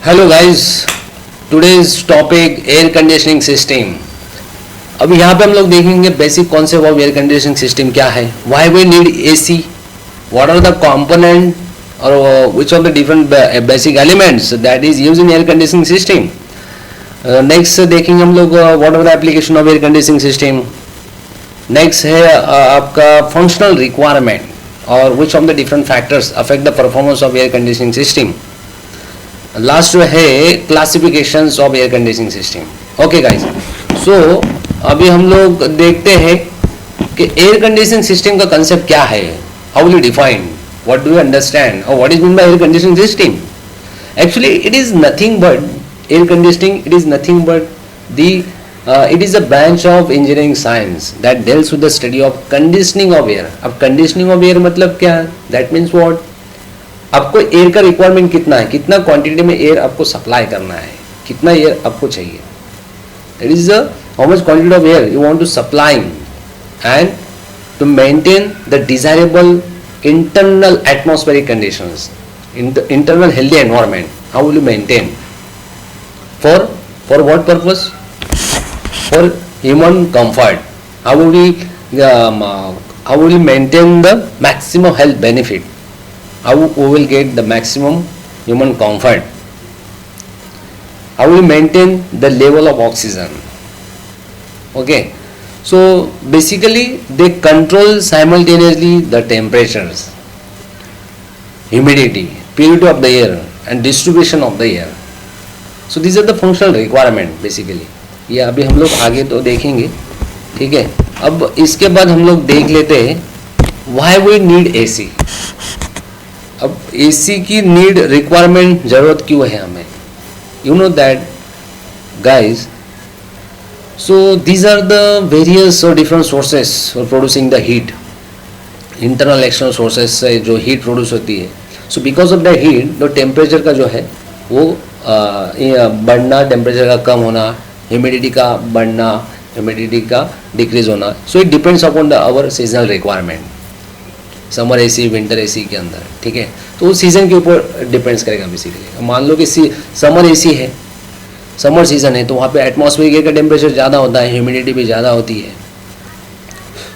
Hello guys, today's topic air conditioning system. अभी यहाँ पे हम लोग देखेंगे basic concept of air conditioning system क्या है, why we need AC, what are the component और which of the different basic elements that is used in air conditioning system. Next देखेंगे हम लोग what are the application of air conditioning system. Next है आपका functional requirement और which of the different factors affect the performance of air conditioning system. Last जो है classifications of air conditioning system. Okay guys, so अभी हम लोग देखते हैं कि एयर कंडीशनिंग सिस्टम का कंसेप्ट क्या है, how will you define, what do you understand और what is mean by air conditioning system. Actually it is nothing but air conditioning, it is nothing but the it is a branch of engineering science that deals with the study of conditioning of air. अब conditioning of air मतलब क्या, that means what, आपको air का requirement कितना है, कितना quantity में air आपको सप्लाई करना है, कितना एयर आपको चाहिए, that is how much quantity of air you want to supply and to maintain the desirable internal atmospheric conditions, internal healthy environment. How will you maintain, for what purpose, for human comfort. How will maintain the maximum health benefit, how we will get the maximum human comfort, how we maintain the level of oxygen. Okay, so basically they control simultaneously the temperatures, humidity, purity of the air and distribution of the air. So these are the functional requirement basically. ये अभी हम लोग आगे तो देखेंगे, ठीक है। अब इसके बाद हम लोग देख लेते हैं why we need AC। अब एसी की नीड रिक्वायरमेंट जरूरत क्यों है हमें, you know that guys. So these are the various और different sources for producing the heat, internal external sources से जो हीट प्रोड्यूस होती है। So because of the heat जो टेम्परेचर का जो है वो बढ़ना, टेम्परेचर का कम होना, ह्यूमिडिटी का बढ़ना, ह्यूमिडिटी का डिक्रीज होना। So it depends upon the our seasonal requirement, summer AC, winter AC के अंदर, ठीक है। तो उस सीज़न के ऊपर डिपेंड्स करेगा बेसिकली। मान लो कि समर एसी है, समर सीजन है, तो वहाँ पे एटमॉस्फेरिक एयर का टेम्परेचर ज़्यादा होता है, ह्यूमिडिटी भी ज़्यादा होती है।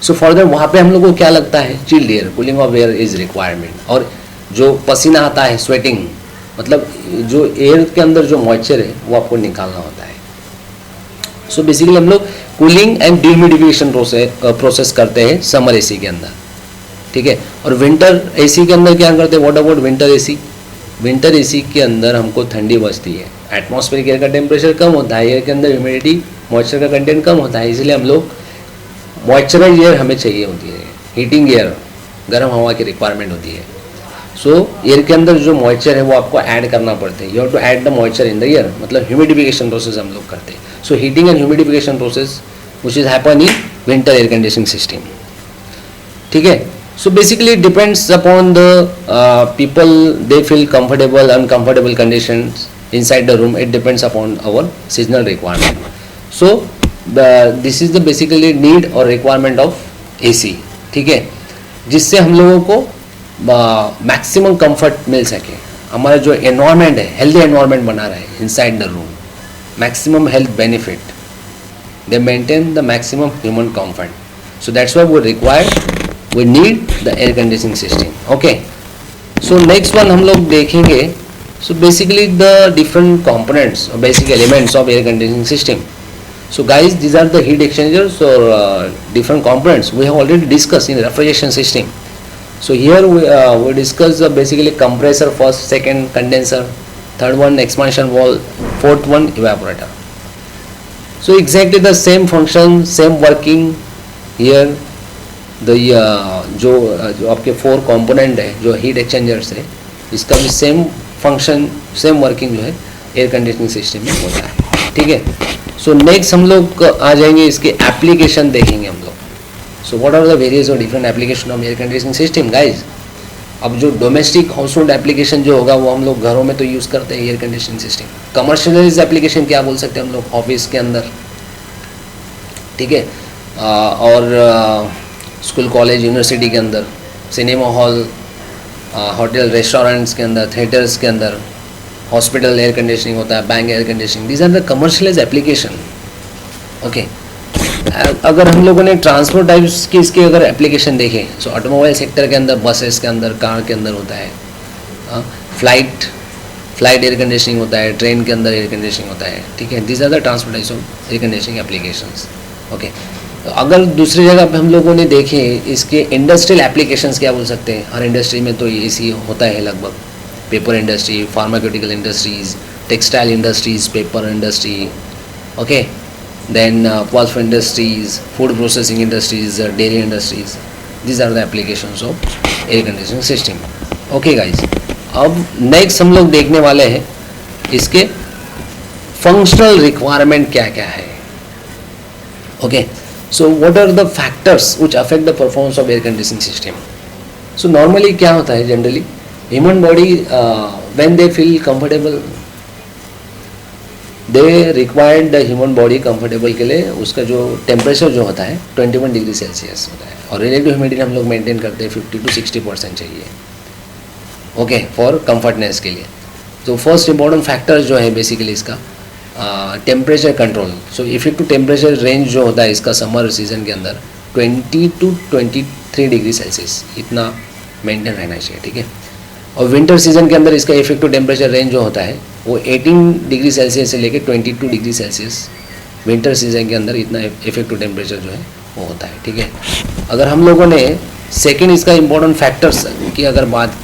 सो फर्दर वहाँ पे हम लोग को क्या लगता है, chilled air, cooling of air is requirement. और जो पसीना आता है, स्वेटिंग, मतलब जो एयर के अंदर जो मॉइस्चर है वो आपको निकालना होता है। सो बेसिकली हम लोग कूलिंग एंड डिह्यूमिडिफिकेशन प्रोसेस करते हैं समर एसी के अंदर, ठीक है। और विंटर एसी के अंदर क्या करते हैं, what about winter AC. Winter AC के अंदर हमको ठंडी बचती है, एटमॉस्फेरिक एयर का टेम्परेचर कम होता है, एयर के अंदर ह्यूमिडिटी, मॉइस्चर का कंटेंट कम होता है, इसलिए हम लोग मॉइस्चराइज एयर हमें चाहिए होती है, हीटिंग एयर, गर्म हवा की रिक्वायरमेंट होती है। सो एयर के अंदर जो मॉइस्चर है वो आपको ऐड करना पड़ता है, you have to add the moisture in the air, मतलब ह्यूमिडिफिकेशन प्रोसेस हम लोग करते हैं। So heating and humidification process which is happen in winter air conditioning system, ठीक है। So basically it depends upon the people, they feel comfortable, uncomfortable conditions inside the room. It depends upon our seasonal requirement. So this is the basically need or requirement of AC, ठीक है, जिससे हम लोगों को maximum comfort मिल सके, हमारा जो environment है हेल्दी एनवायरनमेंट बना रहे inside the room, maximum health benefit, they maintain the maximum human comfort. So that's why we require, we need the air conditioning system. Okay, so next one हम लोग देखेंगे, so basically the different components or basic elements of air conditioning system. So guys, these are the heat exchangers or different components we have already discussed in refrigeration system. So here we discuss basically compressor first, second condenser, third one expansion valve, fourth one evaporator. So exactly the same function, same working here. जो आपके 4 component है जो heat exchangers है, इसका भी same function, same working जो है air conditioning system में होता है, ठीक है। सो नेक्स्ट हम लोग आ जाएंगे, इसके एप्लीकेशन देखेंगे हम लोग। So what are the various और different application of air conditioning system guys. अब जो डोमेस्टिक हाउस होल्ड एप्लीकेशन जो होगा वो हम लोग घरों में तो यूज़ करते हैं air conditioning system. Commercialise application क्या बोल सकते हैं हम लोग, ऑफिस के अंदर, ठीक है, और स्कूल, कॉलेज, यूनिवर्सिटी के अंदर, सिनेमा हॉल, होटल, रेस्टोरेंट्स के अंदर, थिएटर्स के अंदर, हॉस्पिटल एयर कंडीशनिंग होता है, bank air conditioning, these are the commercialise application. Okay, अगर हम लोगों ने ट्रांसपोर्ट टाइप्स की इसके अगर एप्लीकेशन देखें, सो ऑटोमोबाइल सेक्टर के अंदर, बसेस के अंदर, कार के अंदर होता है, फ्लाइट एयर कंडीशनिंग होता है, ट्रेन के अंदर एयर कंडीशनिंग होता है, ठीक है। This are the transportation air conditioning applications. Okay, तो अगर दूसरी जगह पे हम लोगों ने देखे इसके इंडस्ट्रियल एप्लीकेशंस, क्या बोल सकते हैं, हर इंडस्ट्री में तो इसी होता है लगभग, paper industry, pharmaceutical industries, textile industries, paper industry, okay, then pulp industries, food processing industries, dairy industries, these are the applications of air conditioning system. Okay guys, अब नेक्स्ट हम लोग देखने वाले हैं इसके फंक्शनल रिक्वायरमेंट क्या क्या है। Okay, so what are the factors which affect the performance of air conditioning system. So normally क्या होता है, generally human body when they feel comfortable, they required human body comfortable के लिए उसका जो टेम्परेचर जो होता है 21 डिग्री सेल्सियस होता है, और रिलेटिव ह्यूमिडिटी हम लोग मेंटेन करते हैं 50 to 60% चाहिए। ओके, फॉर कंफर्टनेस के लिए। तो फर्स्ट इंपॉर्टेंट फैक्टर जो है बेसिकली इसका temperature control. So effective temperature range जो होता है इसका समर सीजन के अंदर 20 to 23 डिग्री सेल्सियस इतना मेंटेन रहना चाहिए, ठीक है। और विंटर सीजन के अंदर इसका इफेक्टिव टेम्परेचर रेंज जो होता है वो 18 डिग्री सेल्सियस से लेकर 22 डिग्री सेल्सियस विंटर सीजन के अंदर इतना इफेक्टिव टेम्परेचर जो है वो होता है, ठीक है। अगर हम लोगों ने सेकंड इसका इम्पोर्टेंट फैक्टर्स की अगर बात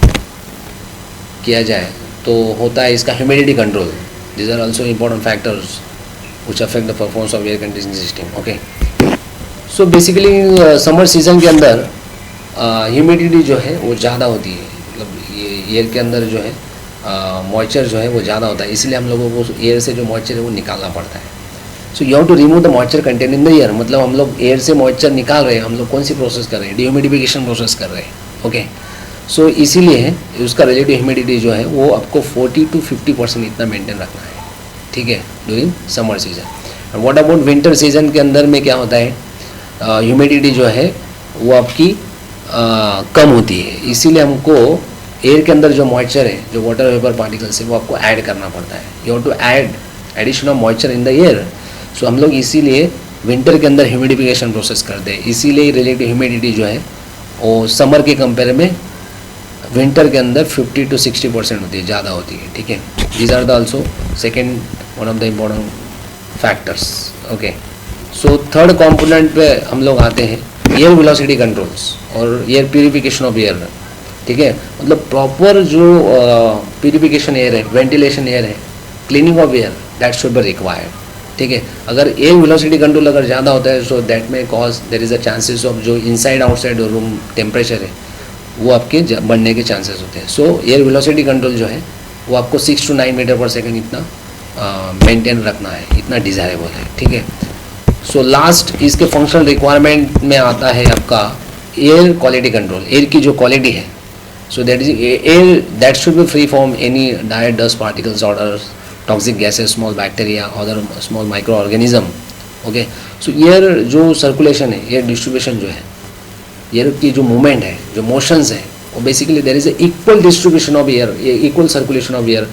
किया जाए तो होता है इसका humidity control. This are also important factors which affect the performance of air conditioning system. Okay, so basically summer season के अंदर ह्यूमिडिटी जो है वो ज़्यादा होती है, मतलब ये एयर के अंदर जो है मॉइस्चर जो है वो ज़्यादा होता है, इसलिए हम लोगों को एयर से जो मॉइस्चर है वो निकालना पड़ता है। So you have to remove the moisture content in the air, मतलब हम लोग एयर से मॉइस्चर निकाल रहे हैं, हम लोग कौन सी प्रोसेस कर रहे हैं, डिह्यूमिडिफिकेशन प्रोसेस कर रहे हैं। ओके, सो इसीलिए उसका रिलेटिव ह्यूमिडिटी जो है वो आपको 40 to 50% इतना मेंटेन रखना है, ठीक है, during summer season. What about winter season के अंदर में क्या होता है, ह्यूमिडिटी जो है वो आपकी कम होती है, इसीलिए हमको एयर के अंदर जो मॉइस्चर है, जो वाटर वेपर पार्टिकल्स है, वो आपको ऐड करना पड़ता है। You have to add addition of moisture in the air. So हम लोग इसीलिए विंटर के अंदर ह्यूमिडिफिकेशन प्रोसेस करते हैं, इसीलिए रिलेटिव ह्यूमिडिटी जो है वो समर के कंपेयर में विंटर के अंदर 50 to 60% होती है, ज़्यादा होती है, ठीक है। These are the also second one of the important factors. Okay, so third component पे हम लोग आते हैं एयर वेलोसिटी कंट्रोल्स और एयर प्यूरिफिकेशन ऑफ एयर, ठीक है। मतलब प्रॉपर जो प्यूरिफिकेशन एयर है, वेंटिलेशन एयर है, cleaning of air, that should be required, ठीक है। अगर एयर वेलोसिटी कंट्रोल अगर ज़्यादा होता है सो दैट में cause there is a chances of जो इनसाइड आउटसाइड रूम टेम्परेचर है वो आपके बढ़ने के चांसेस होते हैं। सो एयर वेलोसिटी कंट्रोल जो है वो आपको 6 to 9 मीटर पर सेकेंड इतना मेंटेन रखना है, इतना डिज़ायरेबल है, ठीक है। सो लास्ट इसके फंक्शनल रिक्वायरमेंट में आता है आपका एयर क्वालिटी कंट्रोल, एयर की जो क्वालिटी है। So that is air that should be free from any direct dust particles or toxic gases, small bacteria, other small microorganism. Okay, so air जो circulation है, air distribution जो है, air की जो movement है, जो motions है, वो basically there is a equal distribution of air, equal circulation of air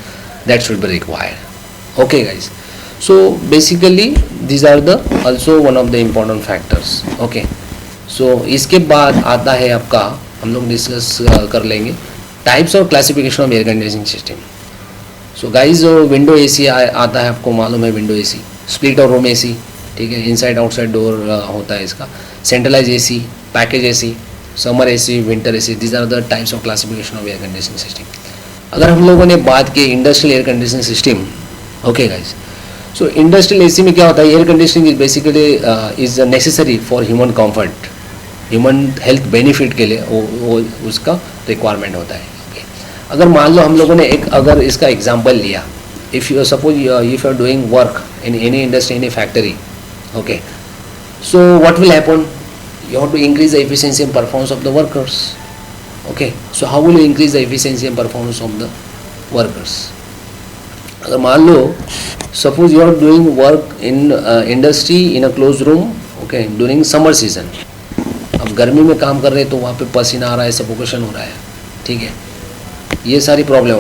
that should be required. Okay guys, so basically these are the also one of the important factors. Okay, so इसके बाद आता है आपका, हम लोग discuss कर लेंगे types of classification of air conditioning system. So guys window AC आता है, आपको मालूम है विंडो एसी, स्प्लिट और रूम एसी, ठीक है, इनसाइड आउटसाइड डोर होता है इसका, centralise AC, package AC, summer AC, winter AC, this are the types of classification of air conditioning system. अगर हम लोगों ने बात की industrial air conditioning system, okay guys, so industrial AC में क्या होता है, air conditioning is basically is necessary for human comfort, human health benefit के लिए वो उसका रिक्वायरमेंट होता है। okay. अगर मान लो हम लोगों ने एक अगर इसका एग्जांपल लिया, if you suppose if you are doing work in any industry, any factory, okay, so what will happen, you have to increase the efficiency and performance of the workers. Okay, so how will you increase the efficiency and performance of the workers. अगर मान लो suppose you are doing work in industry in a close room, okay, during summer season, अब गर्मी में काम कर रहे हैं तो वहाँ पे पसीना आ रहा है, सफोकेशन हो रहा है, ठीक है, ये सारी प्रॉब्लम